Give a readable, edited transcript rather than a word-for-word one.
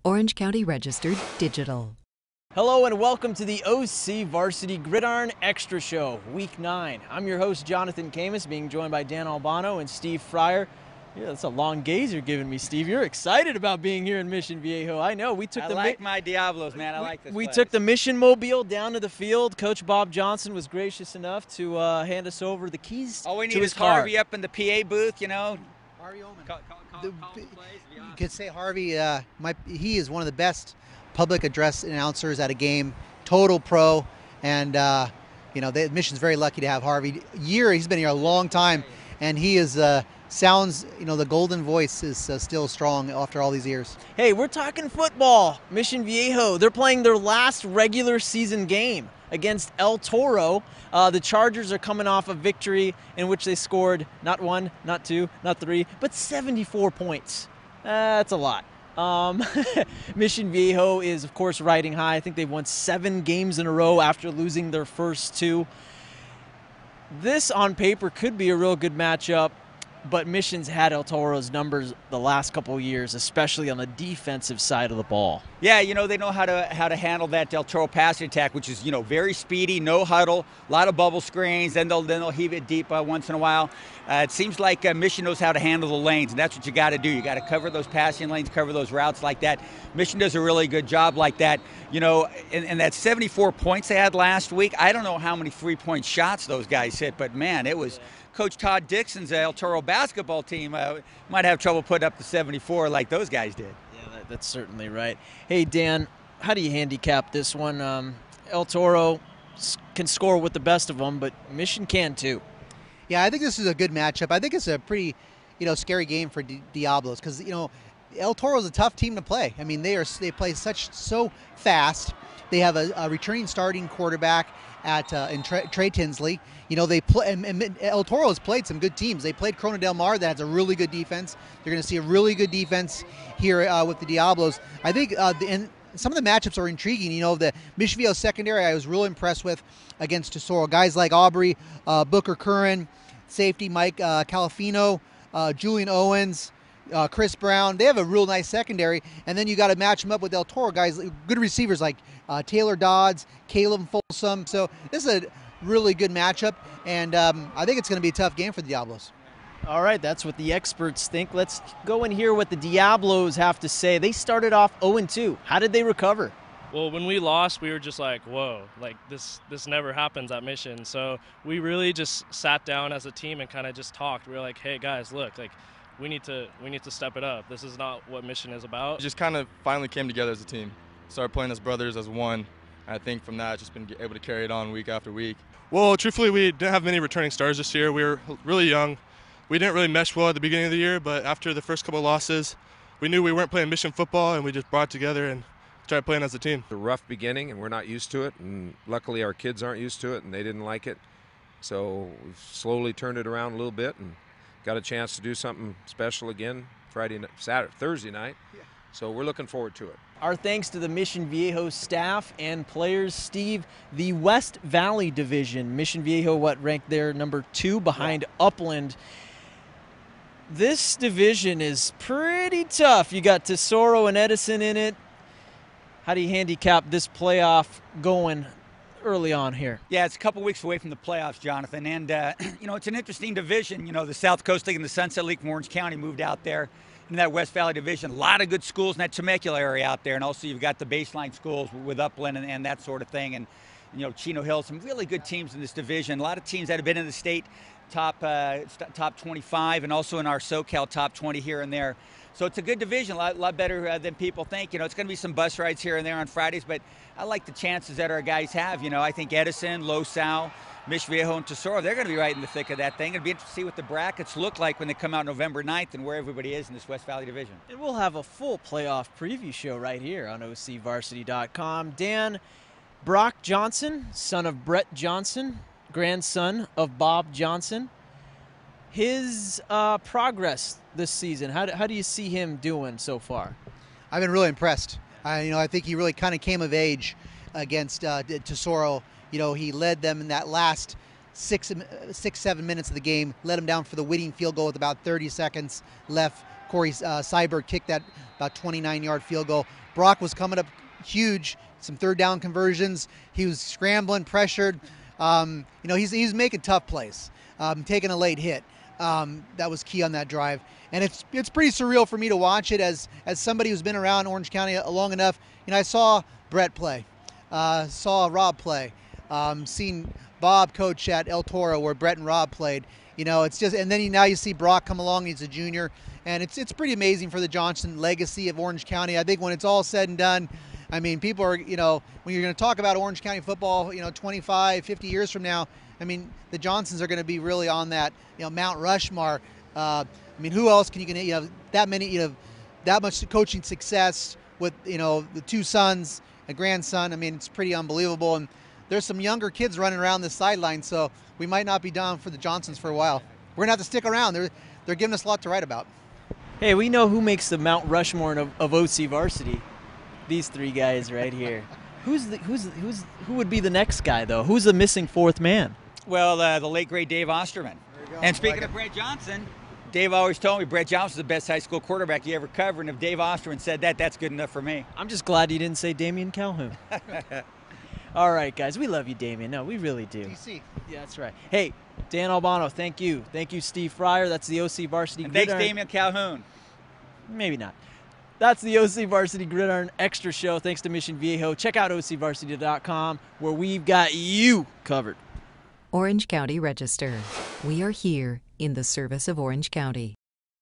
Orange County Registered Digital. Hello and welcome to the OCVarsity Gridiron Extra Show, Week 9. I'm your host, Jonathan Khamis, being joined by Dan Albano and Steve Fryer. Yeah, that's a long gaze you're giving me, Steve. You're excited about being here in Mission Viejo. I know. I like my Diablos, man. I like this We place. took the Mission Mobile down to the field. Coach Bob Johnson was gracious enough to hand us over the keys All we to need his is car. Harvey up in the PA booth, you know. Harvey Oman. Call the plays, You could say Harvey, he is one of the best public address announcers at a game, total pro, and the Mission's very lucky to have Harvey. He's been here a long time, and he is sounds, the golden voice is still strong after all these years. Hey, we're talking football. Mission Viejo, they're playing their last regular season game against El Toro. The Chargers are coming off a victory in which they scored not 1, not 2, not 3, but 74 points. That's a lot. Mission Viejo is, of course, riding high. I think they've won 7 games in a row after losing their first 2. This, on paper, could be a real good matchup. But Mission's had El Toro's numbers the last couple of years, especially on the defensive side of the ball. Yeah, they know how to handle that El Toro passing attack, which is very speedy, no huddle, a lot of bubble screens. Then they'll heave it deep once in a while. It seems like Mission knows how to handle the lanes, and that's what you got to do. You got to cover those passing lanes, cover those routes like that. Mission does a really good job like that. And that 74 points they had last week. I don't know how many 3-point shots those guys hit, but man, it was. Coach Todd Dixon's El Toro basketball team might have trouble putting up the 74 like those guys did. Yeah, that's certainly right. Hey, Dan, how do you handicap this one? El Toro can score with the best of them, but Mission can too. Yeah, I think this is a good matchup. I think it's a pretty, scary game for Diablos because, El Toro is a tough team to play. I mean, they play so fast. They have a returning starting quarterback in Trey Tinsley. They play, and El Toro has played some good teams. They played Corona Del Mar that has a really good defense. They're going to see a really good defense here with the Diablos. I think and some of the matchups are intriguing. The Mission Viejo secondary I was real impressed with against Toro. Guys like Aubrey, Booker Curran, safety Mike Calafino, Julian Owens, Chris Brown. They have a real nice secondary, and then you got to match them up with El Toro guys, good receivers like Taylor Dodds, Caleb Folsom. So this is a really good matchup, and I think it's going to be a tough game for the Diablos. All right, that's what the experts think. Let's go and hear what the Diablos have to say. They started off 0-2. How did they recover? Well, when we lost, we were just like, whoa, like this never happens at Mission. So we really just sat down as a team and kind of just talked. We were like, hey guys, look, like we need to step it up. This is not what Mission is about. We just kind of finally came together as a team. Started playing as brothers, as one. I think from that, just been able to carry it on week after week. Well, truthfully, we didn't have many returning stars this year. We were really young. We didn't really mesh well at the beginning of the year, but after the first couple of losses, we knew we weren't playing Mission football, and we just brought together and started playing as a team. A rough beginning, and we're not used to it, and luckily our kids aren't used to it, and they didn't like it. So we've slowly turned it around a little bit and got a chance to do something special again Thursday night. Yeah. So we're looking forward to it. Our thanks to the Mission Viejo staff and players. Steve, the West Valley Division, Mission Viejo, ranked there number 2 behind Upland. This division is pretty tough. You got Tesoro and Edison in it. How do you handicap this playoff going early on here? Yeah, it's a couple weeks away from the playoffs, Jonathan, and it's an interesting division. The South Coast League and the Sunset League from Orange County moved out there in that West Valley division. A lot of good schools in that Temecula area out there, and also you've got the baseline schools with Upland and that sort of thing, and Chino Hill, some really good teams in this division. A lot of teams that have been in the state top 25, and also in our SoCal top 20 here and there. So it's a good division, a lot better than people think. It's going to be some bus rides here and there on Fridays, but I like the chances that our guys have. I think Edison, Los Al, Mission Viejo, and Tesoro, they're going to be right in the thick of that thing. It'll be interesting to see what the brackets look like when they come out November 9th and where everybody is in this West Valley division. And we'll have a full playoff preview show right here on OCVarsity.com. Dan, Brock Johnson, son of Brett Johnson, grandson of Bob Johnson. His progress this season, how do you see him doing so far? I've been really impressed. I think he really kind of came of age against Tesoro. He led them in that last 6-7 minutes of the game, led them down for the winning field goal with about 30 seconds left, Corey Seibert kicked that about 29-yard field goal. Brock was coming up huge, some third down conversions. He was scrambling, pressured. He's making tough plays, taking a late hit. That was key on that drive. And it's pretty surreal for me to watch it as somebody who's been around Orange County long enough. I saw Brett play, saw Rob play, seen Bob coach at El Toro where Brett and Rob played. It's just, and then now you see Brock come along. He's a junior, and it's pretty amazing for the Johnson legacy of Orange County. I think when it's all said and done, I mean, people are, when you're going to talk about Orange County football, 25, 50 years from now, I mean, the Johnsons are going to be really on that, Mount Rushmore. Who else can that much coaching success with, the two sons, a grandson. I mean, it's pretty unbelievable. And there's some younger kids running around the sideline, so we might not be done for the Johnsons for a while. We're going to have to stick around. They're giving us a lot to write about. Hey, we know who makes the Mount Rushmore of OCVarsity. These three guys right here. Who would be the next guy, though? Who's the missing fourth man? Well, the late, great Dave Osterman. And speaking of Brett Johnson, Dave always told me Brett Johnson's the best high school quarterback you ever covered, and if Dave Osterman said that, that's good enough for me. I'm just glad you didn't say Damian Calhoun. All right, guys, we love you, Damian. No, we really do. DC. Yeah, that's right. Hey, Dan Albano, thank you. Thank you, Steve Fryer. That's the OCVarsity And Gridiron. thanks, Damian Calhoun. Maybe not. That's the OCVarsity Gridiron Extra Show. Thanks to Mission Viejo. Check out OCVarsity.com where we've got you covered. Orange County Register. We are here in the service of Orange County.